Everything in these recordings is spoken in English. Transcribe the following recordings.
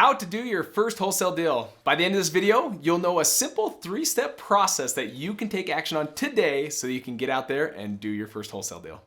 How to do your first wholesale deal. By the end of this video, you'll know a simple 3-step process that you can take action on today so that you can get out there and do your first wholesale deal.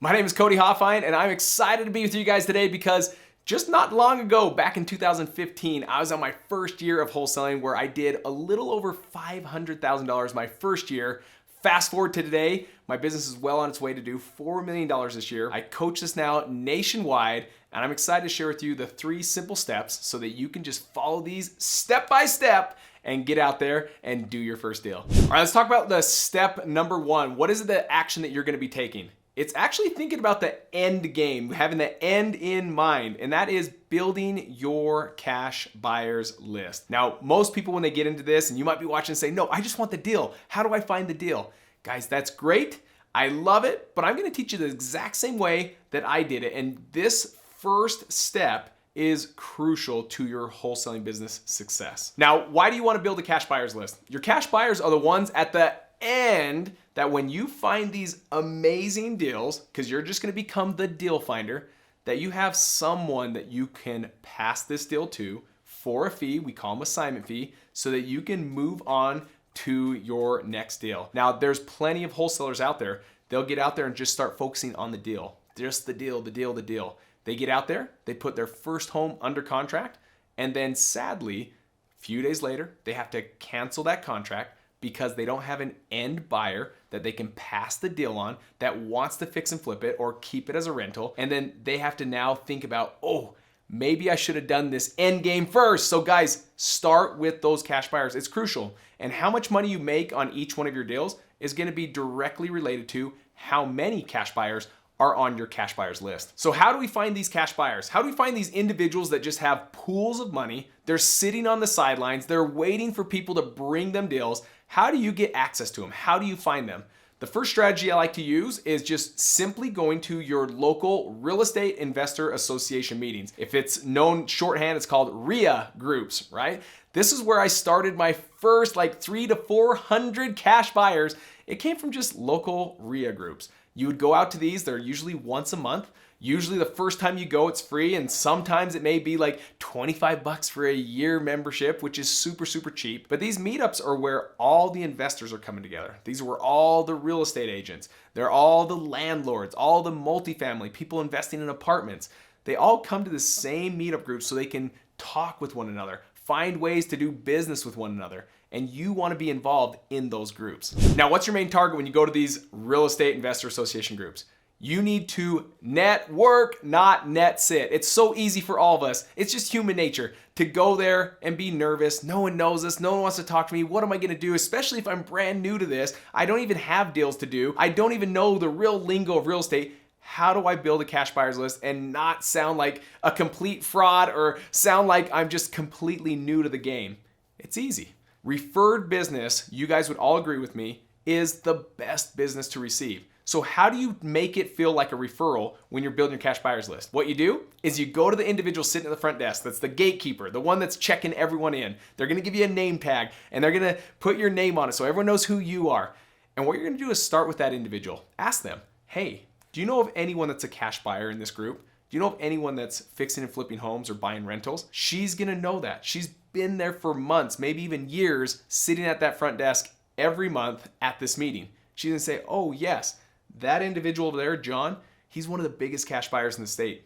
My name is Cody Hofhine, and I'm excited to be with you guys today because just not long ago, back in 2015, I was on my first year of wholesaling where I did a little over $500,000 my first year. Fast forward to today, my business is well on its way to do $4 million this year. I coach this now nationwide, and I'm excited to share with you the 3 simple steps so that you can just follow these step by step and get out there and do your first deal. All right, let's talk about the step number 1. What is the action that you're gonna be taking? It's actually thinking about the end game, having the end in mind, and that is building your cash buyers list. Now, most people when they get into this, and you might be watching and say, no, I just want the deal. How do I find the deal? Guys, that's great. I love it, but I'm gonna teach you the exact same way that I did it. And this first step is crucial to your wholesaling business success. Now, why do you wanna build a cash buyers list? Your cash buyers are the ones at the end that when you find these amazing deals, because you're just going to become the deal finder, that you have someone that you can pass this deal to for a fee, we call them assignment fee, so that you can move on to your next deal. Now, there's plenty of wholesalers out there. They'll get out there and just start focusing on the deal. Just the deal, the deal, the deal. They get out there, they put their first home under contract, and then sadly, a few days later, they have to cancel that contract because they don't have an end buyer that they can pass the deal on that wants to fix and flip it or keep it as a rental. And then they have to now think about, oh, maybe I should have done this end game first. So guys, start with those cash buyers. It's crucial. And how much money you make on each one of your deals is gonna be directly related to how many cash buyers are on your cash buyers list. So how do we find these cash buyers? How do we find these individuals that just have pools of money? They're sitting on the sidelines. They're waiting for people to bring them deals. How do you get access to them? How do you find them? The first strategy I like to use is just simply going to your local real estate investor association meetings. If it's known shorthand, it's called REIA groups, right? This is where I started my first 300 to 400 cash buyers. It came from just local REIA groups. You would go out to these, they're usually once a month. Usually the first time you go, it's free, and sometimes it may be like $25 for a year membership, which is super, super cheap. But these meetups are where all the investors are coming together. These are where all the real estate agents, they're all the landlords, all the multifamily, people investing in apartments. They all come to the same meetup group so they can talk with one another, find ways to do business with one another. And you want to be involved in those groups. Now, what's your main target when you go to these real estate investor association groups? You need to network, not net sit. It's so easy for all of us. It's just human nature to go there and be nervous. No one knows us. No one wants to talk to me. What am I going to do? Especially if I'm brand new to this. I don't even have deals to do. I don't even know the real lingo of real estate. How do I build a cash buyers list and not sound like a complete fraud or sound like I'm just completely new to the game? It's easy. Referred business, you guys would all agree with me, is the best business to receive. So how do you make it feel like a referral when you're building your cash buyers list? What you do is you go to the individual sitting at the front desk, that's the gatekeeper, the one that's checking everyone in. They're gonna give you a name tag and they're gonna put your name on it so everyone knows who you are. And what you're gonna do is start with that individual. Ask them, hey, do you know of anyone that's a cash buyer in this group? Do you know of anyone that's fixing and flipping homes or buying rentals? She's gonna know that. She's been there for months, maybe even years, sitting at that front desk every month at this meeting. She's gonna say, oh yes, that individual over there, John, he's one of the biggest cash buyers in the state.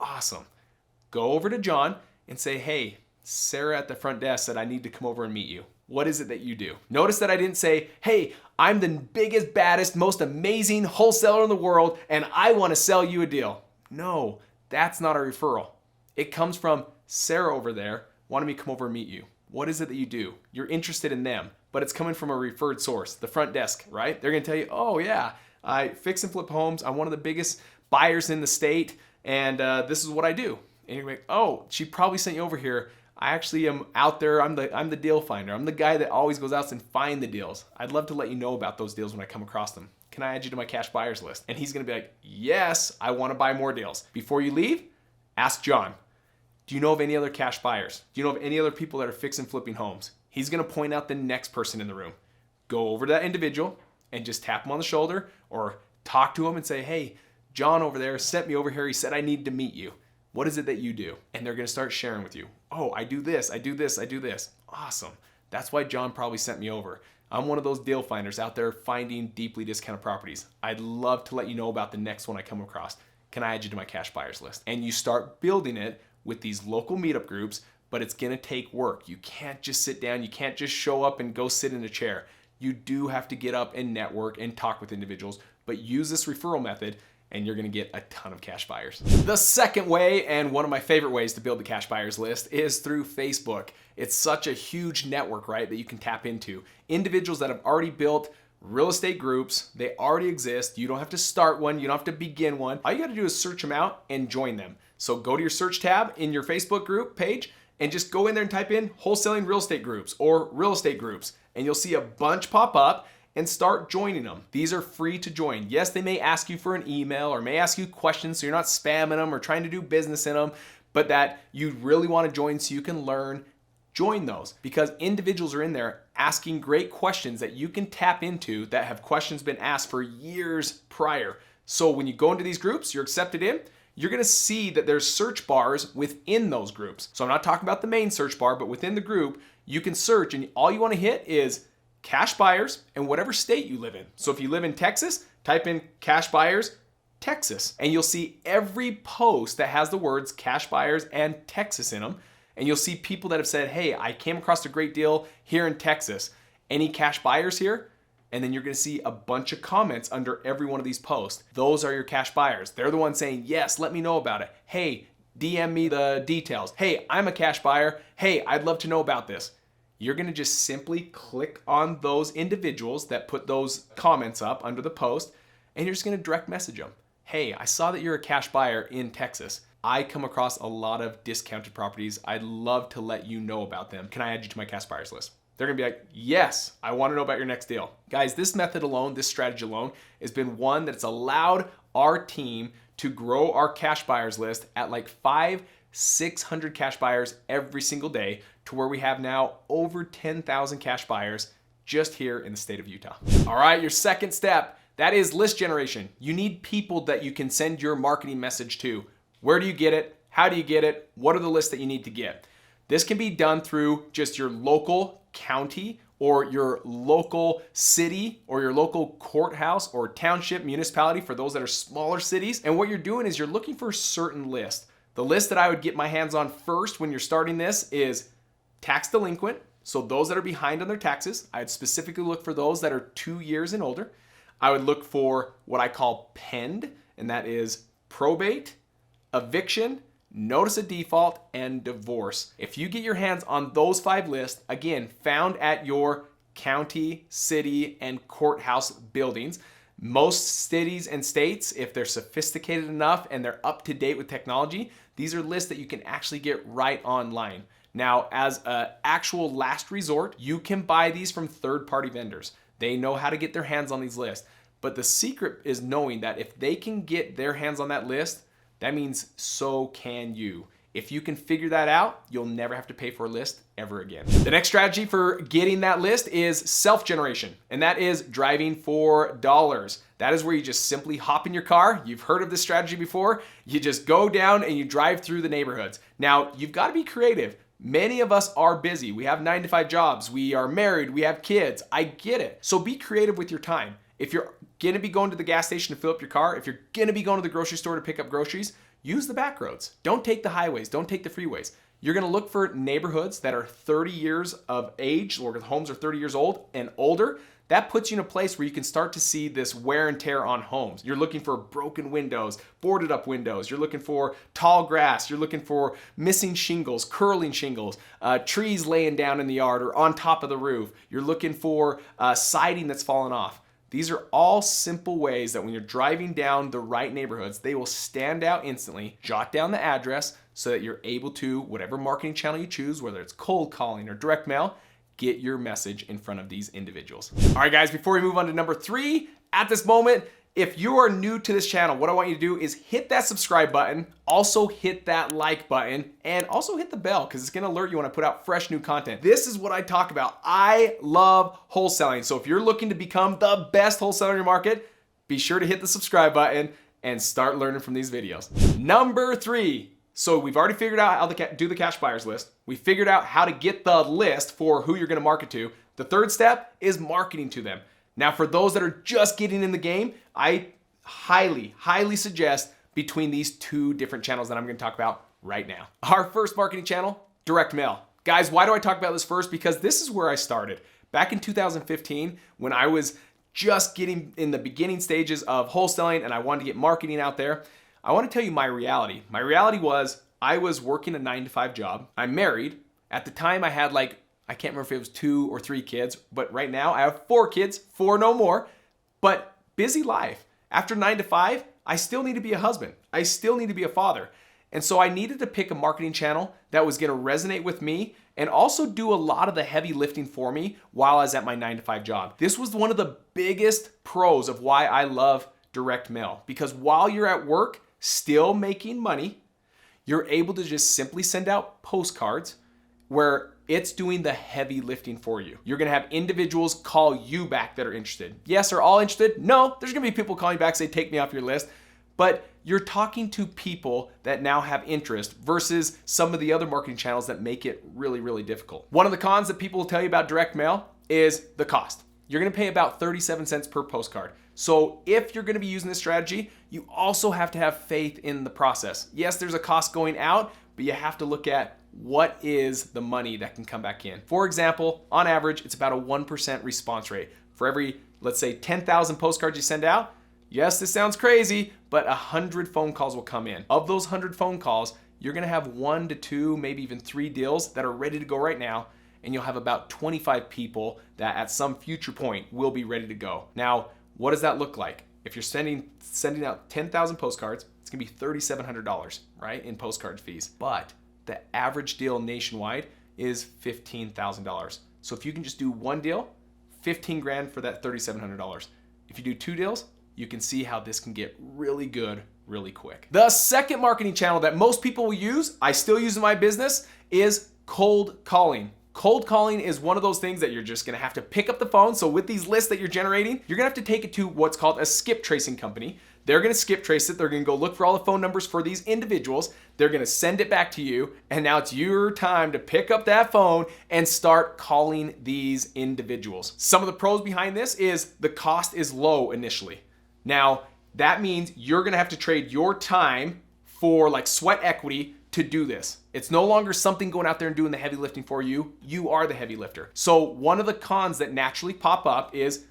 Awesome. Go over to John and say, hey, Sarah at the front desk said I need to come over and meet you. What is it that you do? Notice that I didn't say, hey, I'm the biggest, baddest, most amazing wholesaler in the world and I wanna sell you a deal. No, that's not a referral. It comes from Sarah over there wanting me to come over and meet you. What is it that you do? You're interested in them, but it's coming from a referred source, the front desk, right? They're gonna tell you, oh yeah, I fix and flip homes. I'm one of the biggest buyers in the state, and this is what I do. And you're like, oh, she probably sent you over here. I actually am out there. I'm the deal finder. I'm the guy that always goes out and find the deals. I'd love to let you know about those deals when I come across them. Can I add you to my cash buyers list? And he's gonna be like, yes, I wanna buy more deals. Before you leave, ask John, do you know of any other cash buyers? Do you know of any other people that are fix and flipping homes? He's gonna point out the next person in the room. Go over to that individual and just tap them on the shoulder or talk to them and say, hey, John over there sent me over here. He said I need to meet you. What is it that you do? And they're going to start sharing with you. Oh, I do this, I do this, I do this. Awesome. That's why John probably sent me over. I'm one of those deal finders out there finding deeply discounted properties. I'd love to let you know about the next one I come across. Can I add you to my cash buyers list? And you start building it with these local meetup groups, but it's going to take work. You can't just sit down. You can't just show up and go sit in a chair. You do have to get up and network and talk with individuals, but use this referral method and you're going to get a ton of cash buyers. The second way, and one of my favorite ways to build the cash buyers list, is through Facebook. It's such a huge network, right, that you can tap into. Individuals that have already built real estate groups, they already exist. You don't have to start one. You don't have to begin one. All you got to do is search them out and join them. So go to your search tab in your Facebook group page and just go in there and type in wholesaling real estate groups or real estate groups, and you'll see a bunch pop up and start joining them. These are free to join. Yes, they may ask you for an email or may ask you questions so you're not spamming them or trying to do business in them, but that you really want to join so you can learn. Join those, because individuals are in there asking great questions that you can tap into that have questions been asked for years prior. So when you go into these groups, you're accepted in, you're gonna see that there's search bars within those groups. So I'm not talking about the main search bar, but within the group, you can search and all you wanna hit is cash buyers in whatever state you live in. So if you live in Texas, type in cash buyers, Texas, and you'll see every post that has the words cash buyers and Texas in them. And you'll see people that have said, hey, I came across a great deal here in Texas. Any cash buyers here? And then you're gonna see a bunch of comments under every one of these posts. Those are your cash buyers. They're the ones saying, yes, let me know about it. Hey, DM me the details. Hey, I'm a cash buyer. Hey, I'd love to know about this. You're gonna just simply click on those individuals that put those comments up under the post, and you're just gonna direct message them. Hey, I saw that you're a cash buyer in Texas. I come across a lot of discounted properties. I'd love to let you know about them. Can I add you to my cash buyers list? They're gonna be like, yes, I wanna know about your next deal. Guys, this method alone, this strategy alone, has been one that's allowed our team to grow our cash buyers list at like 600 cash buyers every single day, to where we have now over 10,000 cash buyers just here in the state of Utah. All right, your second step, that is list generation. You need people that you can send your marketing message to. Where do you get it? How do you get it? What are the lists that you need to get? This can be done through just your local county or your local city or your local courthouse or township municipality for those that are smaller cities. And what you're doing is you're looking for a certain list. The list that I would get my hands on first when you're starting this is tax delinquent. So those that are behind on their taxes. I'd specifically look for those that are 2 years and older. I would look for what I call penned, and that is probate, eviction, notice of default, and divorce. If you get your hands on those 5 lists, again, found at your county, city, and courthouse buildings. Most cities and states, if they're sophisticated enough and they're up to date with technology, these are lists that you can actually get right online. Now, as an actual last resort, you can buy these from third-party vendors. They know how to get their hands on these lists. But the secret is knowing that if they can get their hands on that list, that means so can you. If you can figure that out, you'll never have to pay for a list ever again. The next strategy for getting that list is self-generation, and that is driving for dollars. That is where you just simply hop in your car. You've heard of this strategy before. You just go down and you drive through the neighborhoods. Now, you've got to be creative. Many of us are busy. We have 9-to-5 jobs. We are married. We have kids. I get it. So be creative with your time. If you're gonna be going to the gas station to fill up your car, if you're gonna be going to the grocery store to pick up groceries, use the back roads. Don't take the highways. Don't take the freeways. You're gonna look for neighborhoods that are 30 years of age, or the homes are 30 years old and older. That puts you in a place where you can start to see this wear and tear on homes. You're looking for broken windows, boarded up windows. You're looking for tall grass. You're looking for missing shingles, curling shingles, trees laying down in the yard or on top of the roof. You're looking for siding that's fallen off. These are all simple ways that when you're driving down the right neighborhoods, they will stand out instantly. Jot down the address so that you're able to, whatever marketing channel you choose, whether it's cold calling or direct mail, get your message in front of these individuals. All right, guys, before we move on to number 3, at this moment, If you are new to this channel, what I want you to do is hit that subscribe button, also hit that like button, and also hit the bell because it's gonna alert you when I put out fresh new content. This is what I talk about. I love wholesaling. So if you're looking to become the best wholesaler in your market, be sure to hit the subscribe button and start learning from these videos. Number 3. So we've already figured out how to do the cash buyers list. We figured out how to get the list for who you're gonna market to. The third step is marketing to them. Now, for those that are just getting in the game, I highly suggest between these 2 different channels that I'm gonna talk about right now. Our first marketing channel, direct mail. Guys, why do I talk about this first? Because this is where I started. Back in 2015, when I was just getting in the beginning stages of wholesaling and I wanted to get marketing out there, I want to tell you my reality. My reality was I was working a 9-to-5 job. I'm married. At the time I had I can't remember if it was 2 or 3 kids, but right now I have 4 kids, 4 no more, but busy life. After 9 to 5, I still need to be a husband. I still need to be a father. And so I needed to pick a marketing channel that was gonna resonate with me and also do a lot of the heavy lifting for me while I was at my 9-to-5 job. This was one of the biggest pros of why I love direct mail, because while you're at work, still making money, you're able to just simply send out postcards where it's doing the heavy lifting for you. You're gonna have individuals call you back that are interested. Yes, are all interested? No, there's gonna be people calling back say, take me off your list. But you're talking to people that now have interest versus some of the other marketing channels that make it really difficult. One of the cons that people will tell you about direct mail is the cost. You're gonna pay about 37 cents per postcard. So if you're gonna be using this strategy, you also have to have faith in the process. Yes, there's a cost going out, but you have to look at what is the money that can come back in. For example, on average, it's about a 1% response rate. For every, let's say 10,000 postcards you send out, yes, this sounds crazy, but 100 phone calls will come in. Of those 100 phone calls, you're gonna have 1 to 2, maybe even 3 deals that are ready to go right now, and you'll have about 25 people that at some future point will be ready to go. Now, what does that look like? If you're sending out 10,000 postcards, it's gonna be $3,700, right, in postcard fees. But the average deal nationwide is $15,000. So if you can just do 1 deal, 15 grand for that $3,700. If you do 2 deals, you can see how this can get really good really quick. The second marketing channel that most people will use, I still use in my business, is cold calling. Cold calling is one of those things that you're just gonna have to pick up the phone. So with these lists that you're generating, you're gonna have to take it to what's called a skip tracing company. They're gonna skip trace it. They're gonna go look for all the phone numbers for these individuals. They're gonna send it back to you. And now it's your time to pick up that phone and start calling these individuals. Some of the pros behind this is the cost is low initially. Now, that means you're gonna have to trade your time for sweat equity to do this. It's no longer something going out there and doing the heavy lifting for you. You are the heavy lifter. So one of the cons that naturally pop up is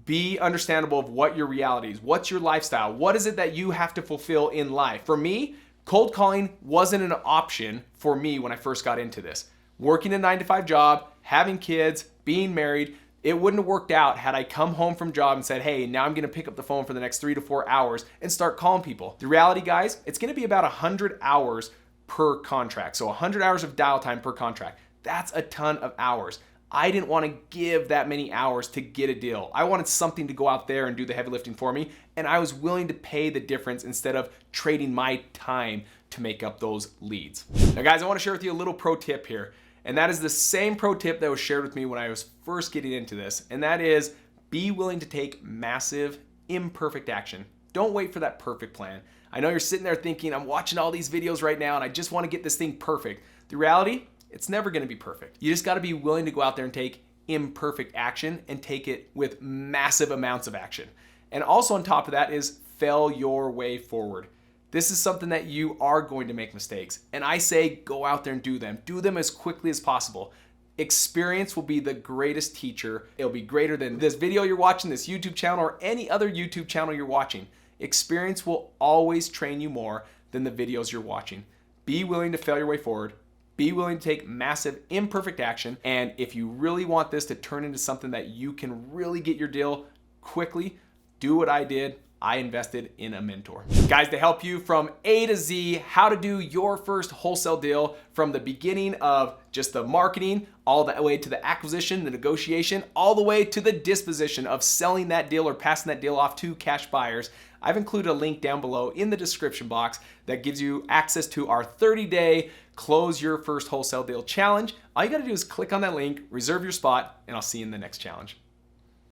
be understandable of what your reality is. What's your lifestyle? What is it that you have to fulfill in life? For me, cold calling wasn't an option for me when I first got into this. Working a 9-to-5 job, having kids, being married, it wouldn't have worked out had I come home from job and said, hey, now I'm gonna pick up the phone for the next 3 to 4 hours and start calling people. The reality, guys, it's gonna be about 100 hours per contract. So 100 hours of dial time per contract. That's a ton of hours. I didn't want to give that many hours to get a deal. I wanted something to go out there and do the heavy lifting for me, and I was willing to pay the difference instead of trading my time to make up those leads. Now guys, I want to share with you a little pro tip here, and that is the same pro tip that was shared with me when I was first getting into this, and that is be willing to take massive, imperfect action. Don't wait for that perfect plan. I know you're sitting there thinking, I'm watching all these videos right now and I just want to get this thing perfect. The reality, it's never going to be perfect. You just got to be willing to go out there and take imperfect action and take it with massive amounts of action. And also on top of that is fail your way forward. This is something that you are going to make mistakes. And I say go out there and do them. Do them as quickly as possible. Experience will be the greatest teacher. It'll be greater than this video you're watching, this YouTube channel, or any other YouTube channel you're watching. Experience will always train you more than the videos you're watching. Be willing to fail your way forward. Be willing to take massive imperfect action. And if you really want this to turn into something that you can really get your deal quickly, do what I did. I invested in a mentor. Guys, to help you from A to Z, how to do your first wholesale deal from the beginning of just the marketing all the way to the acquisition, the negotiation, all the way to the disposition of selling that deal or passing that deal off to cash buyers. I've included a link down below in the description box that gives you access to our 30-day Close Your First Wholesale Deal challenge. All you gotta do is click on that link, reserve your spot, and I'll see you in the next challenge.